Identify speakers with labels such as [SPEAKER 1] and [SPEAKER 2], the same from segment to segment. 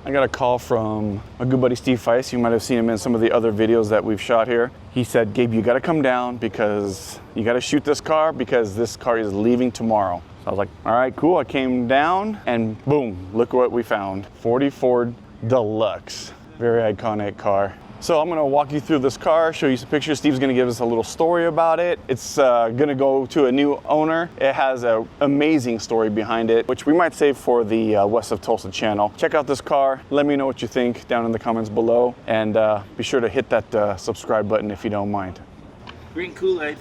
[SPEAKER 1] I got a call from my good buddy Steve Faist. You might have seen him in some of the other videos that we've shot here. He said, Gabe, you gotta come down because you gotta shoot this car because this car is leaving tomorrow. So I was like, all right, cool. I came down and boom, look what we found. 40 Ford Deluxe, very iconic car. So I'm gonna walk you through this car, show you some pictures. Steve's gonna give us a little story about it. It's gonna go to a new owner. It has an amazing story behind it, which we might save for the West of Tulsa channel. Check out this car. Let me know what you think down in the comments below. And be sure to hit that subscribe button if you don't mind.
[SPEAKER 2] Green Kool-Aid.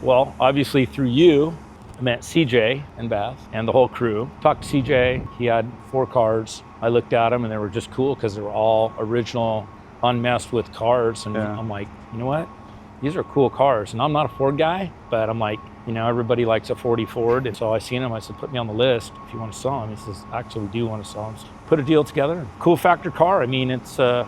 [SPEAKER 2] Well, obviously through you, I met CJ and Beth and the whole crew. Talked to CJ, he had 4 cars. I looked at them and they were just cool because they were all original, unmessed with cars. And I'm like, you know what? These are cool cars. And I'm not a Ford guy, but I'm like, you know, everybody likes a 40 Ford. And so I seen him, I said, put me on the list if you want to sell them. He says, actually, we do want to sell them. So put a deal together. Cool factor car. I mean, it's an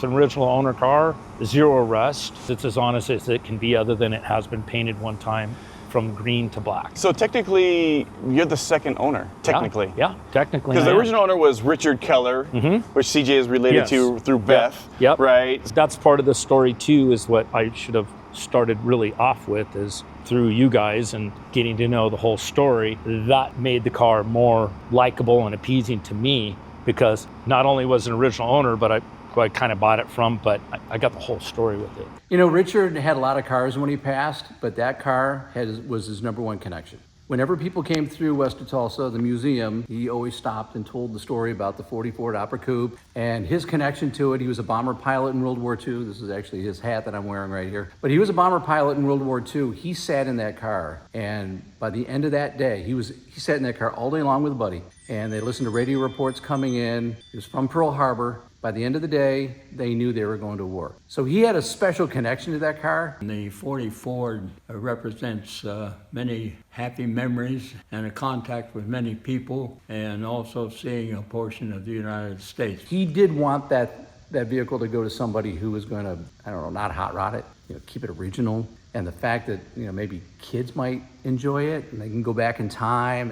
[SPEAKER 2] original owner car, 0 rust. It's as honest as it can be other than it has been painted one time from green to black.
[SPEAKER 1] So technically, you're the second owner, technically.
[SPEAKER 2] Yeah, technically.
[SPEAKER 1] Because the original owner was Richard Keller, which CJ is related to through Beth, right?
[SPEAKER 2] That's part of the story too, is what I should have started really off with, is through you guys and getting to know the whole story. That made the car more likable and appeasing to me, because not only was an original owner, but I kind of bought it from, but I got the whole story with it.
[SPEAKER 3] You know, Richard had a lot of cars when he passed, but that car was his #1 connection. Whenever people came through West of Tulsa, the museum, he always stopped and told the story about the 40 Ford Opera Coupe and his connection to it. He was a bomber pilot in World War II. This is actually his hat that I'm wearing right here. But he was a bomber pilot in World War II. He sat in that car, and by the end of that day, he sat in that car all day long with a buddy, and they listened to radio reports coming in. He was from Pearl Harbor. By the end of the day, they knew they were going to war. So he had a special connection to that car.
[SPEAKER 4] The 40 Ford represents many happy memories and a contact with many people, and also seeing a portion of the United States.
[SPEAKER 3] He did want that vehicle to go to somebody who was going to, I don't know, not hot rod it, keep it original. And the fact that, maybe kids might enjoy it and they can go back in time.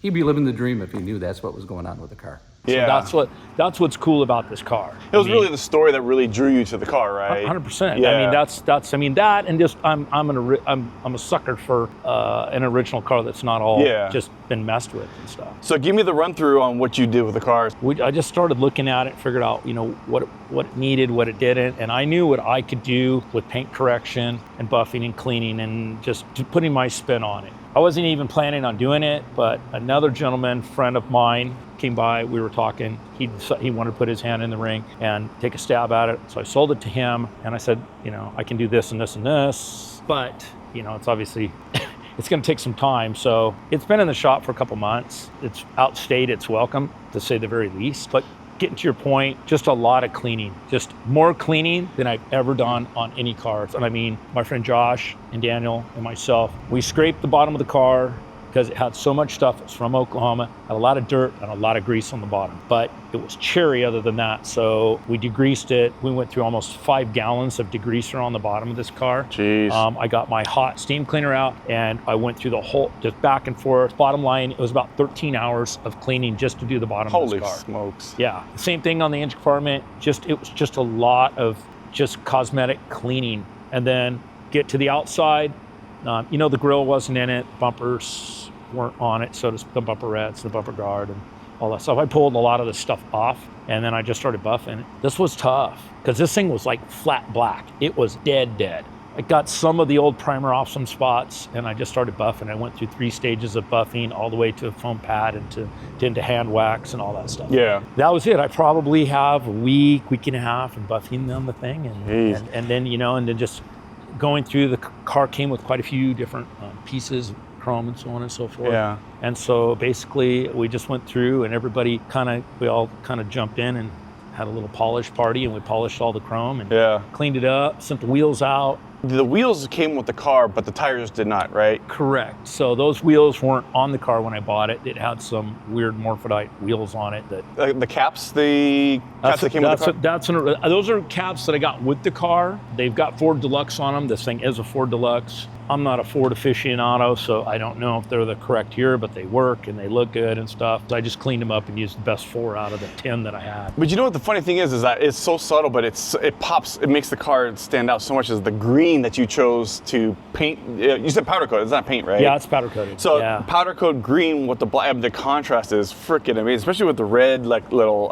[SPEAKER 3] He'd be living the dream if he knew that's what was going on with the car.
[SPEAKER 1] Yeah,
[SPEAKER 2] so that's what's cool about this car.
[SPEAKER 1] It was really the story that really drew you to the car, right?
[SPEAKER 2] 100%.
[SPEAKER 1] Yeah.
[SPEAKER 2] I mean, that, and just I'm a sucker for an original car that's not all just been messed with and stuff.
[SPEAKER 1] So give me the run through on what you did with the cars.
[SPEAKER 2] I just started looking at it, figured out what it needed, what it didn't, and I knew what I could do with paint correction and buffing and cleaning and just putting my spin on it. I wasn't even planning on doing it, but another gentleman, friend of mine, came by, we were talking, he wanted to put his hand in the ring and take a stab at it. So I sold it to him and I said, I can do this and this and this, but it's obviously, it's gonna take some time. So it's been in the shop for a couple months. It's outstayed its welcome, to say the very least. But getting to your point, just a lot of cleaning, just more cleaning than I've ever done on any cars. And I mean, my friend Josh and Daniel and myself, we scraped the bottom of the car because it had so much stuff. It's from Oklahoma, had a lot of dirt and a lot of grease on the bottom, but it was cherry other than that. So we degreased it. We went through almost 5 gallons of degreaser on the bottom of this car.
[SPEAKER 1] Jeez.
[SPEAKER 2] I got my hot steam cleaner out and I went through the whole, just back and forth. Bottom line, it was about 13 hours of cleaning just to do the bottom of this car.
[SPEAKER 1] Holy smokes.
[SPEAKER 2] Yeah, same thing on the engine compartment. It was just a lot of just cosmetic cleaning. And then get to the outside, the grill wasn't in it, bumpers weren't on it, so the bumperettes, the bumper guard, and all that stuff. I pulled a lot of this stuff off, and then I just started buffing it. This was tough, because this thing was like flat black. It was dead. I got some of the old primer off some spots, and I just started buffing. I went through 3 stages of buffing, all the way to a foam pad and into hand wax and all that stuff.
[SPEAKER 1] Yeah.
[SPEAKER 2] That was it. I probably have a week and a half in buffing on the thing, and then just going through. The car came with quite a few different pieces, chrome and so on and so forth.
[SPEAKER 1] Yeah.
[SPEAKER 2] And so basically we just went through and we all kind of jumped in and had a little polish party, and we polished all the chrome and cleaned it up, sent the wheels out.
[SPEAKER 1] The wheels came with the car, but the tires did not, right?
[SPEAKER 2] Correct. So those wheels weren't on the car when I bought it. It had some weird morphodite wheels on it.
[SPEAKER 1] The caps, that came with the car?
[SPEAKER 2] Those are caps that I got with the car. They've got Ford Deluxe on them. This thing is a Ford Deluxe. I'm not a Ford aficionado, so I don't know if they're the correct year, but they work and they look good and stuff. So I just cleaned them up and used the best 4 out of the 10 that I had.
[SPEAKER 1] But you know what the funny thing is that it's so subtle, but it pops, it makes the car stand out so much as the green that you chose to paint. You said powder coat, it's not paint, right?
[SPEAKER 2] Yeah, it's powder coated.
[SPEAKER 1] So
[SPEAKER 2] yeah.
[SPEAKER 1] powder coat green with the black, the contrast is freaking amazing, especially with the red, like little,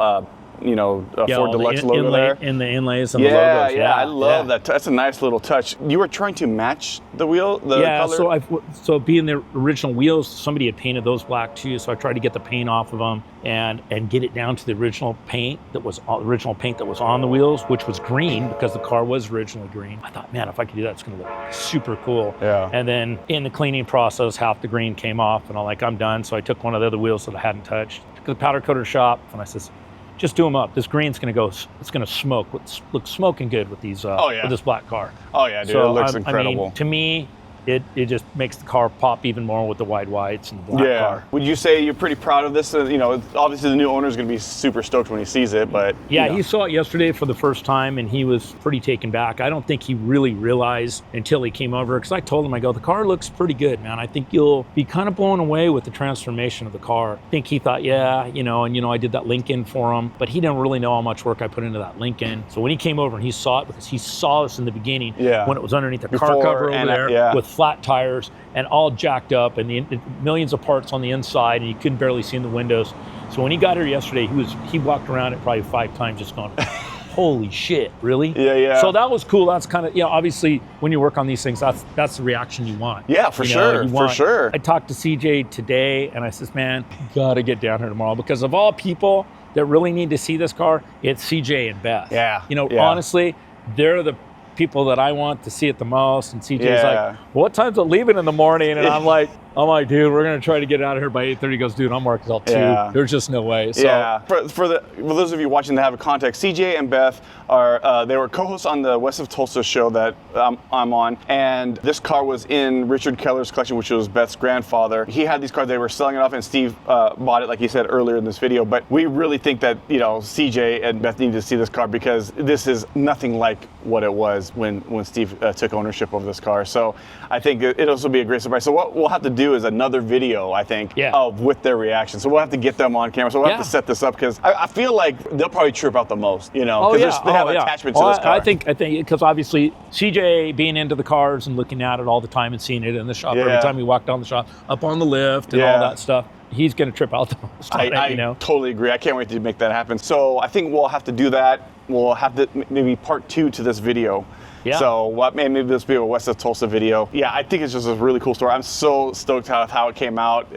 [SPEAKER 1] Ford Deluxe logo there.
[SPEAKER 2] In the inlays and the logos.
[SPEAKER 1] Yeah, I love that. That's a nice little touch. You were trying to match the wheel, the color?
[SPEAKER 2] So being the original wheels, somebody had painted those black too, so I tried to get the paint off of them and get it down to the original paint that was on the wheels, which was green because the car was originally green. I thought, man, if I could do that, it's gonna look super cool.
[SPEAKER 1] Yeah.
[SPEAKER 2] And then in the cleaning process, half the green came off and I'm done. So I took one of the other wheels that I hadn't touched, took the powder coater shop, and I says, just do them up. This green's gonna go, it's gonna smoke. Look smoking good with these, with this black car.
[SPEAKER 1] Oh yeah, dude,
[SPEAKER 2] so,
[SPEAKER 1] it looks incredible.
[SPEAKER 2] I mean, to me, it just makes the car pop even more with the wide whites and the black car.
[SPEAKER 1] Would you say you're pretty proud of this? Obviously the new owner is going to be super stoked when he sees it, but
[SPEAKER 2] yeah, he saw it yesterday for the first time and he was pretty taken back. I don't think he really realized until he came over, because I told him, I go, the car looks pretty good, man. I think you'll be kind of blown away with the transformation of the car. I think he thought, I did that Lincoln for him, but he didn't really know how much work I put into that Lincoln. So when he came over and he saw it, because he saw us in the beginning when it was underneath the car cover over there with flat tires and all jacked up and the millions of parts on the inside, and you couldn't barely see in the windows. So when he got here yesterday, he walked around it probably 5 times just going, holy shit, really?
[SPEAKER 1] Yeah.
[SPEAKER 2] So that was cool. That's kind of, obviously when you work on these things, that's the reaction you want.
[SPEAKER 1] Yeah, for sure.
[SPEAKER 2] I talked to CJ today and I says, man, you gotta get down here tomorrow, because of all people that really need to see this car, it's CJ and Beth.
[SPEAKER 1] Yeah.
[SPEAKER 2] Honestly, they're the people that I want to see it the most. And CJ's like, what time's it leaving in the morning? And I'm like, dude, we're gonna try to get out of here by 8:30. He goes, dude, I'm working till 2. There's just no way. So,
[SPEAKER 1] For those of you watching that have a context, CJ and Beth they were co-hosts on the West of Tulsa show that I'm on, and this car was in Richard Keller's collection, which was Beth's grandfather. He had these cars, they were selling it off, and Steve bought it, like he said earlier in this video. But we really think that CJ and Beth need to see this car, because this is nothing like what it was when Steve took ownership of this car. So I think it'll also be a great surprise. So what we'll have to do is another video, I think, with their reaction. So we'll have to get them on camera. So we'll have to set this up, because I feel like they'll probably trip out the most, because they have attachment to this car.
[SPEAKER 2] I think because obviously CJ being into the cars and looking at it all the time and seeing it in the shop every time we walk down the shop, up on the lift and all that stuff, he's going to trip out the most.
[SPEAKER 1] I totally agree. I can't wait to make that happen. So I think we'll have to do that. We'll have to maybe part 2 to this video. Yeah. So maybe this will be a West of Tulsa video. Yeah, I think it's just a really cool story. I'm so stoked how it came out.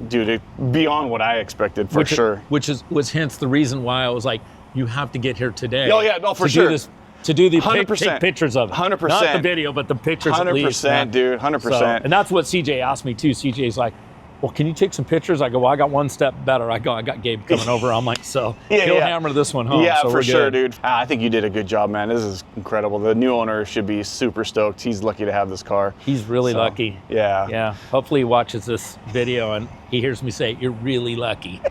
[SPEAKER 1] Dude, beyond what I expected, for sure.
[SPEAKER 2] Which was hence the reason why I was like, you have to get here today.
[SPEAKER 1] Oh yeah, no, for sure.
[SPEAKER 2] To do the
[SPEAKER 1] 100%.
[SPEAKER 2] Take pictures of it.
[SPEAKER 1] 100%.
[SPEAKER 2] Not the video, but the pictures
[SPEAKER 1] 100%,
[SPEAKER 2] at least.
[SPEAKER 1] 100%, dude, 100%.
[SPEAKER 2] So, and that's what CJ asked me too. CJ's like, well, can you take some pictures? I go, well, I got one step better. I got Gabe coming over. I'm like, so he'll hammer this one home.
[SPEAKER 1] Yeah,
[SPEAKER 2] so
[SPEAKER 1] for
[SPEAKER 2] we're
[SPEAKER 1] sure,
[SPEAKER 2] good.
[SPEAKER 1] dude. I think you did a good job, man. This is incredible. The new owner should be super stoked. He's lucky to have this car.
[SPEAKER 2] He's really lucky.
[SPEAKER 1] Yeah.
[SPEAKER 2] Yeah. Hopefully he watches this video and he hears me say, you're really lucky.